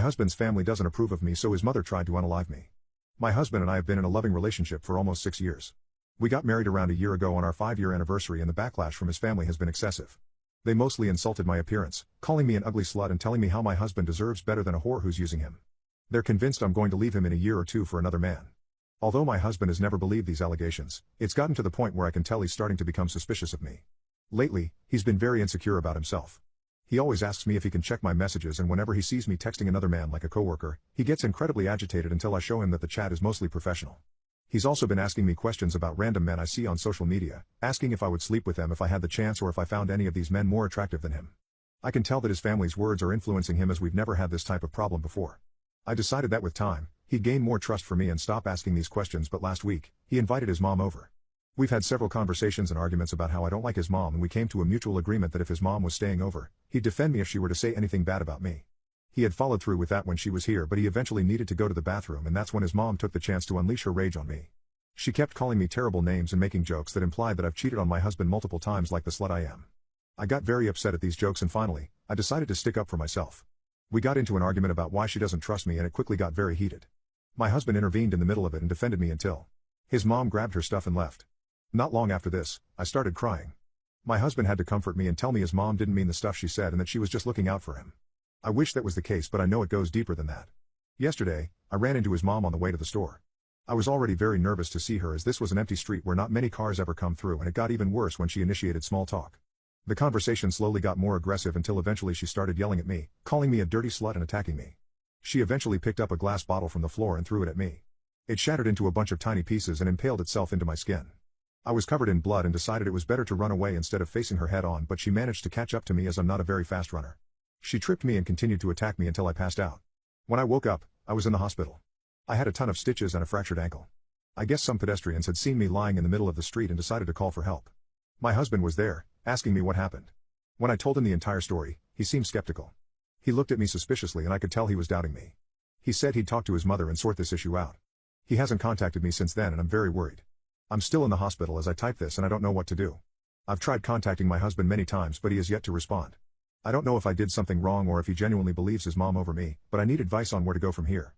husband's family doesn't approve of me, so his mother tried to unalive me. My husband and I have been in a loving relationship for almost 6 years. We got married around a year ago on our 5-year anniversary, and the backlash from his family has been excessive. They mostly insulted my appearance, calling me an ugly slut and telling me how my husband deserves better than a whore who's using him. They're convinced I'm going to leave him in a year or two for another man. Although my husband has never believed these allegations, it's gotten to the point where I can tell he's starting to become suspicious of me. Lately, he's been very insecure about himself. He always asks me if he can check my messages, and whenever he sees me texting another man like a coworker, he gets incredibly agitated until I show him that the chat is mostly professional. He's also been asking me questions about random men I see on social media, asking if I would sleep with them if I had the chance or if I found any of these men more attractive than him. I can tell that his family's words are influencing him, as we've never had this type of problem before. I decided that with time, he'd gain more trust for me and stop asking these questions, but last week, he invited his mom over. We've had several conversations and arguments about how I don't like his mom, and we came to a mutual agreement that if his mom was staying over, he'd defend me if she were to say anything bad about me. He had followed through with that when she was here, but he eventually needed to go to the bathroom, and that's when his mom took the chance to unleash her rage on me. She kept calling me terrible names and making jokes that implied that I've cheated on my husband multiple times like the slut I am. I got very upset at these jokes, and finally, I decided to stick up for myself. We got into an argument about why she doesn't trust me, and it quickly got very heated. My husband intervened in the middle of it and defended me until his mom grabbed her stuff and left. Not long after this, I started crying. My husband had to comfort me and tell me his mom didn't mean the stuff she said and that she was just looking out for him. I wish that was the case, but I know it goes deeper than that. Yesterday, I ran into his mom on the way to the store. I was already very nervous to see her, as this was an empty street where not many cars ever come through, and it got even worse when she initiated small talk. The conversation slowly got more aggressive until eventually she started yelling at me, calling me a dirty slut and attacking me. She eventually picked up a glass bottle from the floor and threw it at me. It shattered into a bunch of tiny pieces and impaled itself into my skin. I was covered in blood and decided it was better to run away instead of facing her head on, but she managed to catch up to me as I'm not a very fast runner. She tripped me and continued to attack me until I passed out. When I woke up, I was in the hospital. I had a ton of stitches and a fractured ankle. I guess some pedestrians had seen me lying in the middle of the street and decided to call for help. My husband was there, asking me what happened. When I told him the entire story, he seemed skeptical. He looked at me suspiciously and I could tell he was doubting me. He said he'd talk to his mother and sort this issue out. He hasn't contacted me since then, and I'm very worried. I'm still in the hospital as I type this, and I don't know what to do. I've tried contacting my husband many times, but he has yet to respond. I don't know if I did something wrong or if he genuinely believes his mom over me, but I need advice on where to go from here.